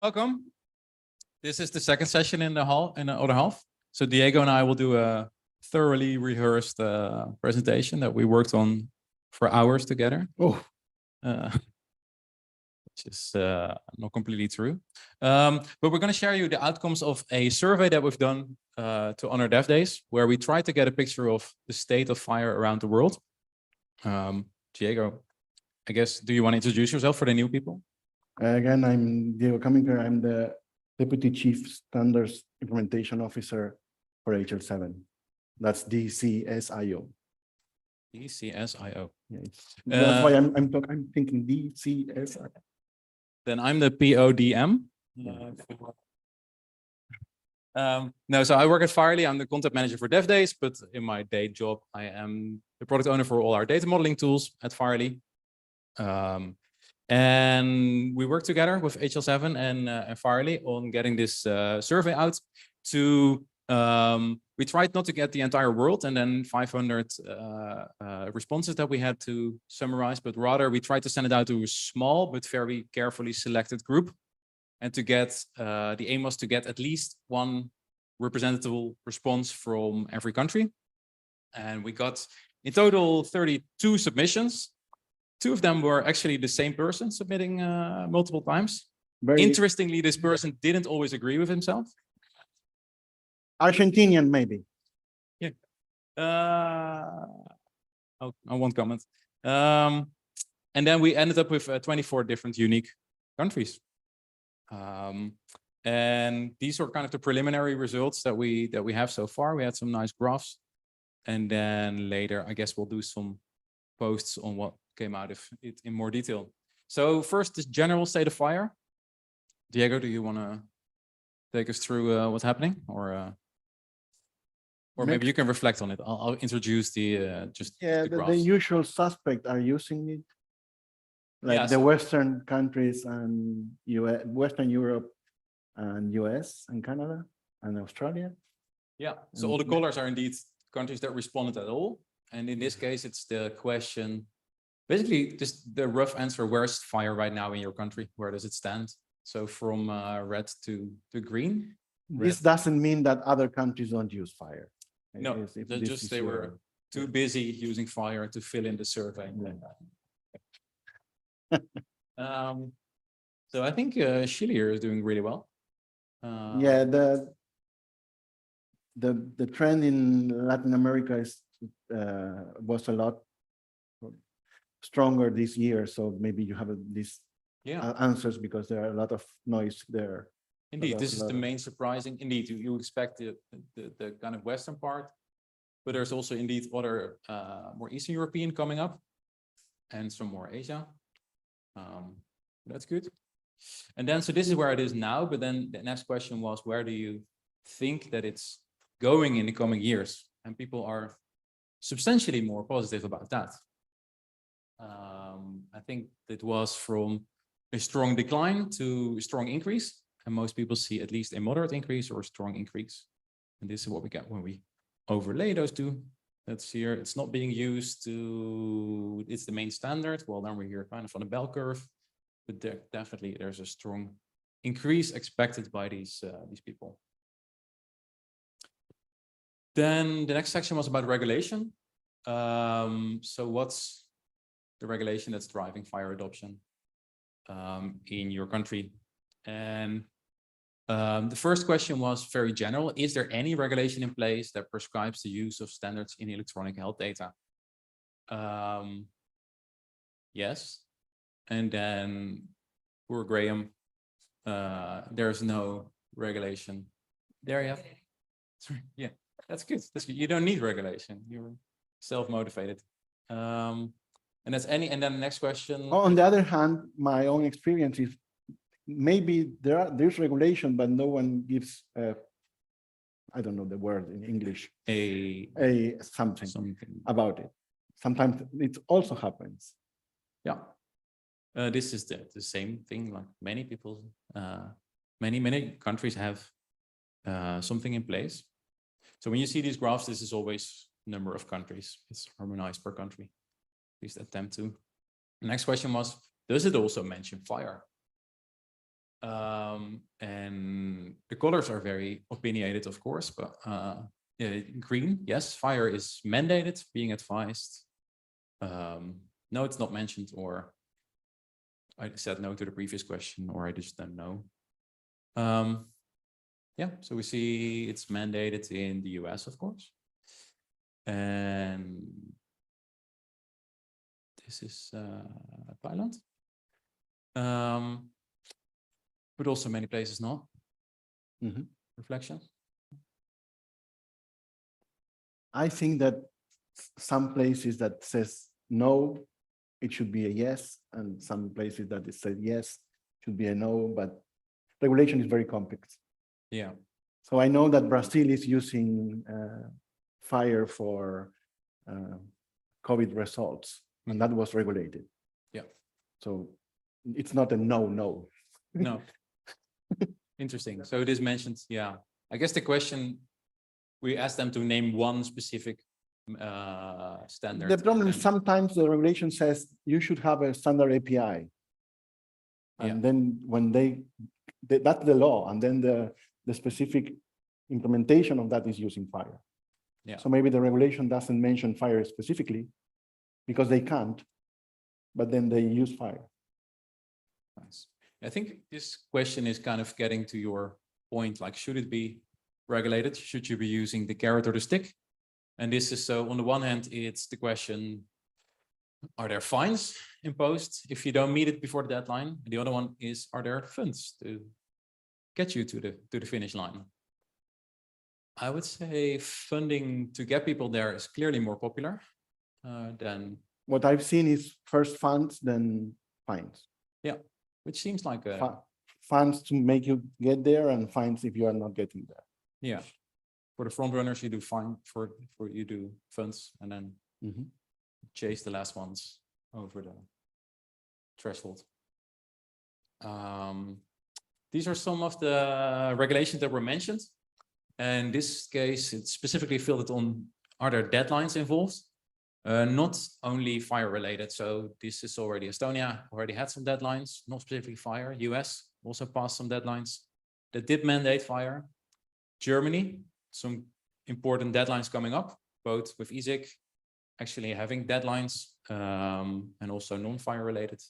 Welcome. This is the second session in the other half. So Diego and I will do a thoroughly rehearsed presentation that we worked on for hours together. Oh, Which is not completely true. But we're going to share you the outcomes of a survey that we've done to honor DevDays, where we try to get a picture of the state of FHIR around the world. Diego, I guess, do you want to introduce yourself for the new people? again, I'm Diego Kaminker. I'm the Deputy Chief Standards Implementation Officer for HL7. That's DCSIO. DCSIO. Yeah, that's why I'm thinking DCSIO. Then I'm the PODM. No, so I work at FHIR. I'm the content manager for DevDays, but in my day job, I am the product owner for all our data modeling tools at FHIR. And we work together with HL7 and FHIR on getting this survey out to, we tried not to get the entire world and then 500 responses that we had to summarize, but rather we tried to send it out to a small but very carefully selected group. And to get, the aim was to get at least one representative response from every country. And we got in total 32 submissions. 2 of them were actually the same person submitting multiple times. Interestingly, this person didn't always agree with himself. Argentinian, maybe. Yeah. I won't comment. And then we ended up with 24 different unique countries. And these are kind of the preliminary results that we have so far. We had some nice graphs. And then later, I guess we'll do some posts on what came out of it in more detail. So first, the general state of FHIR. Diego, do you want to take us through what's happening, or maybe you can reflect on it? I'll introduce the the usual suspects are using it, like the Western countries and US, Western Europe, and US and Canada and Australia. Yeah. So all the colors are indeed countries that responded at all. And in this case, it's the question, basically just the rough answer, where's FHIR right now in your country? Where does it stand? So from red to green. This doesn't mean that other countries don't use FHIR. No, just they were too busy using FHIR to fill in the survey. So I think Chile here is doing really well. Yeah, the trend in Latin America is was a lot stronger this year, so maybe you have these answers because there are a lot of noise there. Indeed, this is the main surprising. Indeed, you expect the kind of Western part, but there's also indeed other more Eastern European coming up, and some more Asia. That's good. And then, so this is where it is now, but then the next question was, where do you think that it's going in the coming years? And people are substantially more positive about that. I think it was from a strong decline to a strong increase, and most people see at least a moderate increase or a strong increase. And this is what we get when we overlay those two. That's here. It's not being used to, it's the main standard. Well, then we're here kind of on a bell curve, but definitely there's a strong increase expected by these people. Then the next section was about regulation. So what's the regulation that's driving FHIR adoption in your country? And the first question was very general. Is there any regulation in place that prescribes the use of standards in electronic health data? Yes. And then poor Graham, there's no regulation. There you have. Yeah, that's good. That's good. You don't need regulation. You're self-motivated. And that's any, and then the next question. On the other hand, my own experience is maybe there's regulation, but no one gives I don't know the word in English, something about it. Sometimes it also happens. Yeah. This is the same thing, like many people, many countries have something in place. So when you see these graphs, this is always number of countries. It's harmonized per country. At least attempt to. The next question was, does it also mention FHIR? And the colors are very opinionated, of course, but yeah, green, yes, FHIR is mandated, being advised. No, it's not mentioned, or I said no to the previous question, or I just don't know. Yeah, so we see it's mandated in the US, of course. And this is Thailand. But also many places not. Reflection. I think that some places that says no, it should be a yes, and some places that it says yes, should be a no, but regulation is very complex. Yeah. So I know that Brazil is using FHIR for COVID results, and that was regulated. Yeah. So it's not a no. No. Interesting. So it is mentioned. Yeah. I guess the question, we asked them to name one specific standard. The problem is sometimes the regulation says you should have a standard API. And then when that's the law, and then the specific implementation of that is using FHIR. Yeah. So maybe the regulation doesn't mention FHIR specifically because they can't, but then they use FHIR. Nice. I think this question is kind of getting to your point, like, should it be regulated? Should you be using the carrot or the stick? And this is, so on the one hand, it's the question, are there fines imposed if you don't meet it before the deadline? The other one is, are there funds to get you to the finish line? I would say funding to get people there is clearly more popular than... What I've seen is first funds, then fines. Yeah, which seems like a... Funds to make you get there, and fines if you are not getting there. Yeah. For the front runners, you do fine, for you do funds, and then chase the last ones over the threshold. These are some of the regulations that were mentioned. And in this case, it's specifically filtered on, are there deadlines involved? Not only FHIR related. So this is already Estonia already had some deadlines, not specifically FHIR. US also passed some deadlines that did mandate FHIR. Germany, some important deadlines coming up, both with ESIC actually having deadlines and also non-FHIR related.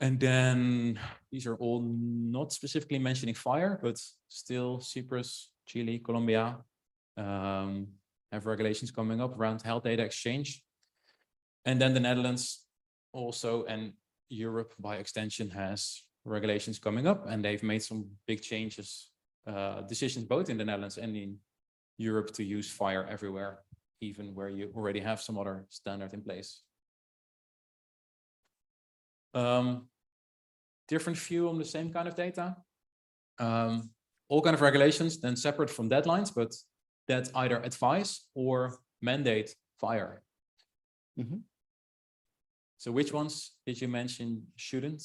And then these are all not specifically mentioning FHIR, but still Cyprus, Chile, Colombia have regulations coming up around health data exchange. And then the Netherlands also, and Europe by extension, has regulations coming up, and they've made some big changes, decisions both in the Netherlands and in Europe to use FHIR everywhere, even where you already have some other standard in place. Different view on the same kind of data. All kind of regulations then separate from deadlines, but that either advise or mandate FHIR. So which ones did you mention shouldn't?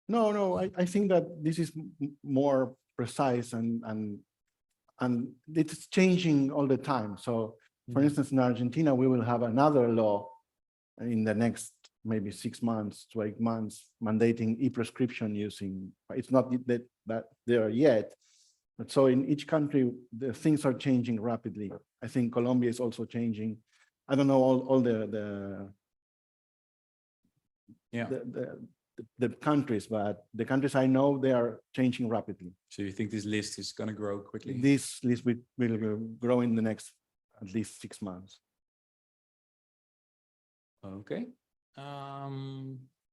No, I think that this is more precise and it's changing all the time. So for instance, in Argentina, we will have another law in the next maybe 6 months to 8 months mandating e-prescription using, it's not that there yet, but so in each country, the things are changing rapidly. I think Colombia is also changing. I don't know all the countries, but the countries I know, they are changing rapidly. So you think this list is going to grow quickly? This list will grow in the next at least 6 months. Okay.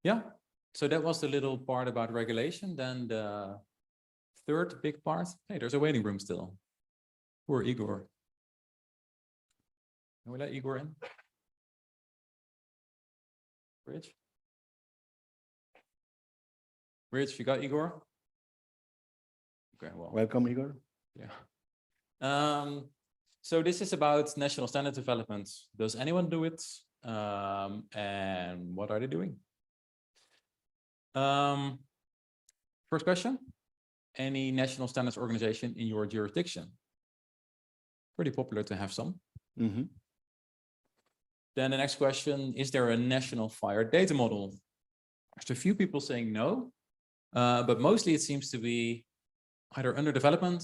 Yeah. So that was the little part about regulation. Then the third big part. Hey, there's a waiting room still. Poor Igor. Can we let Igor in? Rich? Rich, you got Igor? Okay, well. Welcome, Igor. Yeah. So this is about national standard development. Does anyone do it? And what are they doing? First question. Any national standards organization in your jurisdiction? Pretty popular to have some. Then the next question, is there a national FHIR data model? There's a few people saying no. But mostly it seems to be either under development,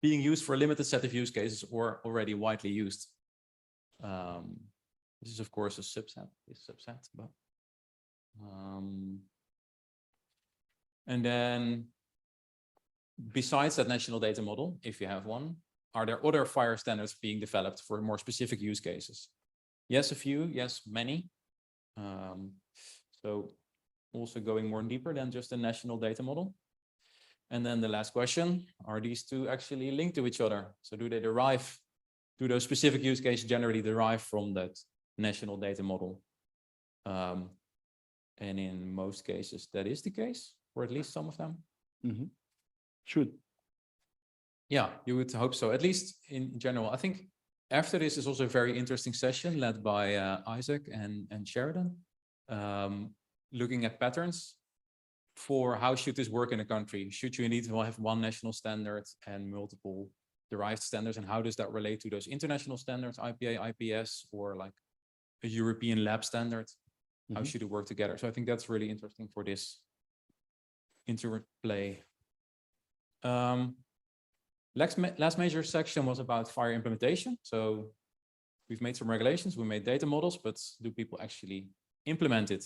being used for a limited set of use cases, or already widely used. This is of course a subset, but and then besides that national data model, if you have one, are there other FHIR standards being developed for more specific use cases? Yes, a few. Yes, many. So also going more deeper than just a national data model. And then the last question, are these two actually linked to each other? So do those specific use cases generally derive from that national data model? And in most cases, that is the case, or at least some of them. Should. Yeah, you would hope so, at least in general. I think after this is also a very interesting session led by Isaac and Sheridan, looking at patterns for how should this work in a country. Should you indeed have one national standard and multiple derived standards, and how does that relate to those international standards, IPA, IPS, or like a European lab standard? How should it work together? So I think that's really interesting for this interplay. Last major section was about FHIR implementation. So we've made some regulations, we made data models, but do people actually implement it?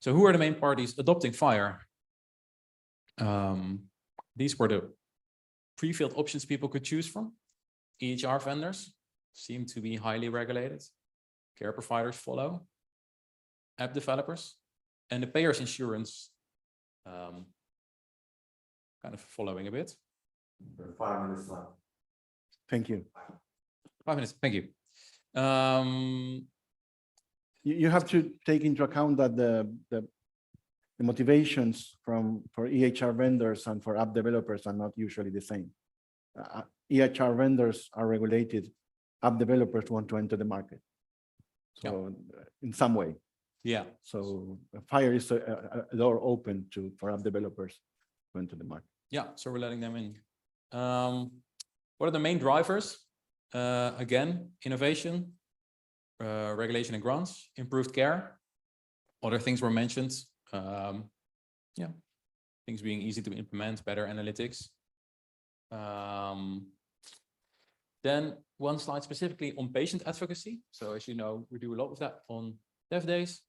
So who are the main parties adopting FHIR? These were the pre-filled options people could choose from. EHR vendors seem to be highly regulated. Care providers follow. App developers and the payers insurance kind of following a bit. 5 minutes left. Thank you. 5 minutes, thank you. You have to take into account that the motivations for EHR vendors and for app developers are not usually the same. EHR vendors are regulated. App developers want to enter the market. So in some way. Yeah. So FHIR is a door open for app developers to enter the market. Yeah, so we're letting them in. What are the main drivers? Again, innovation, regulation and grants, improved care. Other things were mentioned. Yeah, things being easy to implement, better analytics. Then one slide specifically on patient advocacy. So as you know, we do a lot of that on DevDays.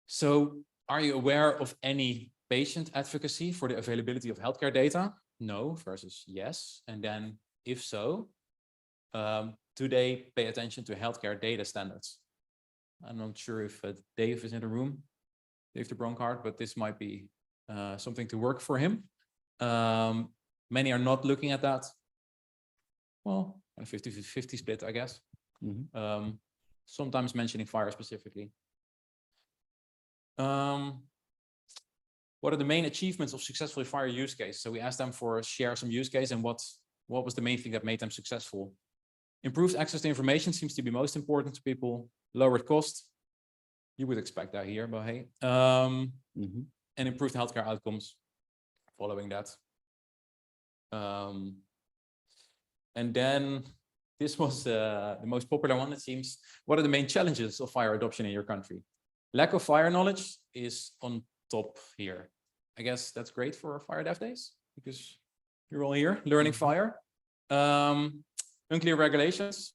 So are you aware of any patient advocacy for the availability of healthcare data? No versus yes. And then if so, do they pay attention to healthcare data standards? I'm not sure if Dave is in the room, Dave de Bronkart, but this might be something to work for him. Many are not looking at that. Well, a 50-50 split, I guess. Sometimes mentioning FHIR specifically. What are the main achievements of successful FHIR use case? So we asked them for share some use case and what was the main thing that made them successful. Improved access to information seems to be most important to people. Lowered cost. You would expect that here, but hey. And improved healthcare outcomes following that. And then this was the most popular one, it seems. What are the main challenges of FHIR adoption in your country? Lack of FHIR knowledge is on top here. I guess that's great for FHIR DevDays because you're all here learning FHIR. Unclear regulations,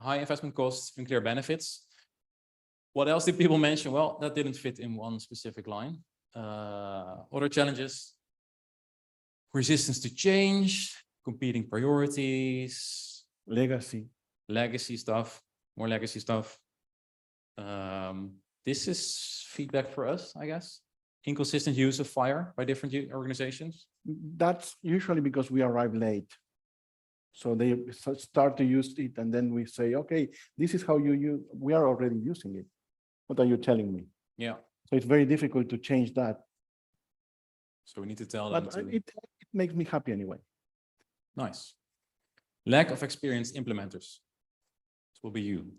high investment costs, unclear benefits. What else did people mention? Well, that didn't fit in one specific line. Other challenges, resistance to change, competing priorities, legacy stuff, more legacy stuff. This is feedback for us, I guess. Inconsistent use of FHIR by different organizations. That's usually because we arrive late. So they start to use it and then we say, okay, this is how you use, we are already using it. What are you telling me? Yeah. So it's very difficult to change that. So we need to tell them. But it makes me happy anyway. Nice. Lack of experienced implementers. This will be you.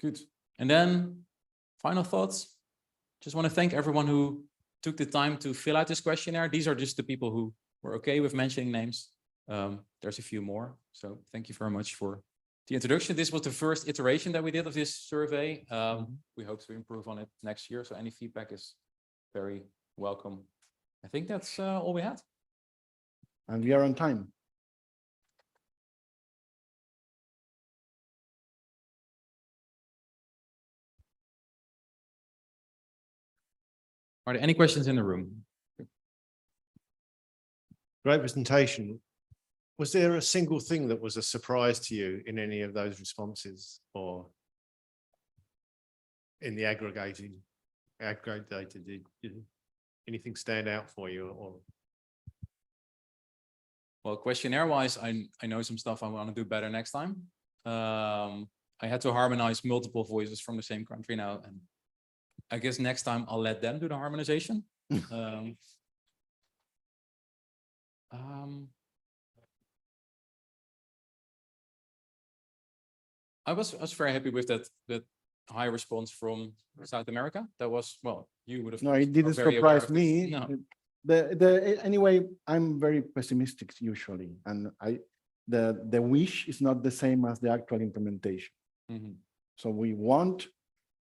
Good. And then final thoughts. Just want to thank everyone who took the time to fill out this questionnaire. These are just the people who were okay with mentioning names. There's a few more. So thank you very much for the introduction. This was the first iteration that we did of this survey. We hope to improve on it next year. So any feedback is very welcome. I think that's all we had. And we are on time. Are there any questions in the room? Great presentation. Was there a single thing that was a surprise to you in any of those responses or in the aggregated, did anything stand out for you or? Well, questionnaire wise, I know some stuff I want to do better next time. I had to harmonize multiple voices from the same country now, and I guess next time I'll let them do the harmonization. I was very happy with that high response from South America. That was, well, you would have. No, it didn't very aware surprise of this. me. No. Anyway, I'm very pessimistic usually, and the wish is not the same as the actual implementation. Mhm. So we want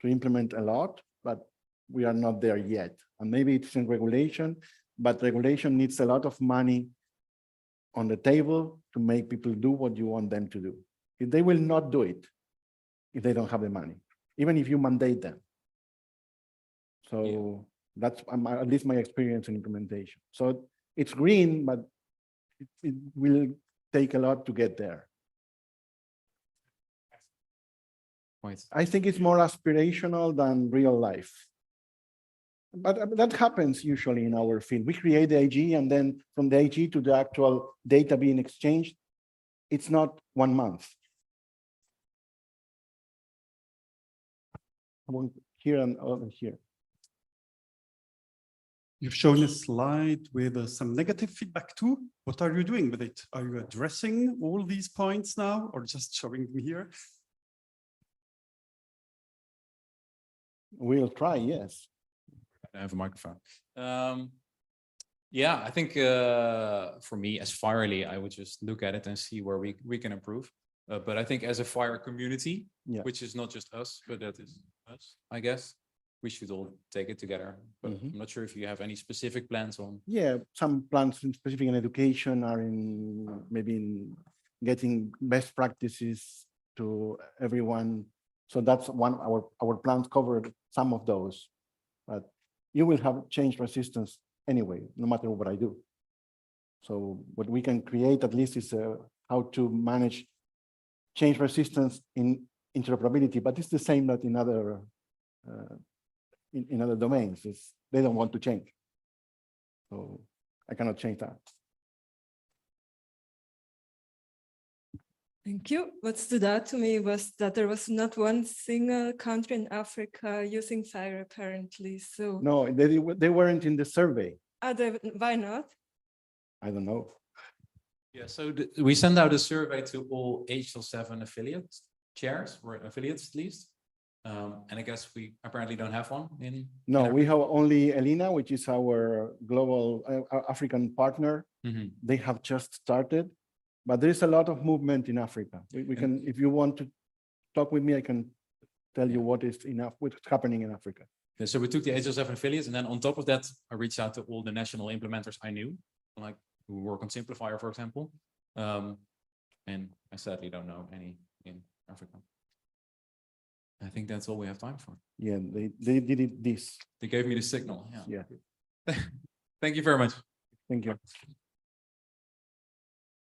to implement a lot, but we are not there yet. And maybe it's in regulation, but regulation needs a lot of money on the table to make people do what you want them to do. If they will not do it, if they don't have the money, even if you mandate them. So that's at least my experience in implementation. So it's green, but it will take a lot to get there. Right. I think it's more aspirational than real life. But that happens usually in our field. We create the AG, and then from the AG to the actual data being exchanged, it's not 1 month. Here and over here. You've shown a slide with some negative feedback too. What are you doing with it? Are you addressing all these points now or just showing them here? We'll try, yes. I have a microphone. Yeah, I think for me as FHIR, I would just look at it and see where we can improve. But I think as a FHIR community, Yeah. which is not just us, but that is us, I guess, we should all take it together. But I'm not sure if you have any specific plans on. Yeah, some plans in specific in education are in maybe in getting best practices to everyone. So that's one, our plans covered some of those, but you will have change resistance anyway, no matter what I do. So what we can create at least is how to manage change resistance in interoperability, but it's the same that in other in other domains. They don't want to change. So I cannot change that. Thank you. What stood out to me was that there was not one single country in Africa using FHIR apparently. So No, they weren't in the survey. why not? I don't know. Yeah, so we send out a survey to all HL7 affiliates, chairs or affiliates at least. And I guess we apparently don't have one in. No, in we have only Elena, which is our global African partner. Mhm. They have just started, but there is a lot of movement in Africa. We can, if you want to talk with me, I can tell you what's happening in Africa. Yeah, so we took the HL7 affiliates, and then on top of that, I reached out to all the national implementers I knew, like who work on Simplifier, for example. And I sadly don't know any in Africa. I think that's all we have time for. Yeah, they did it this. They gave me the signal. Yeah. Yeah. Thank you very much. Thank you.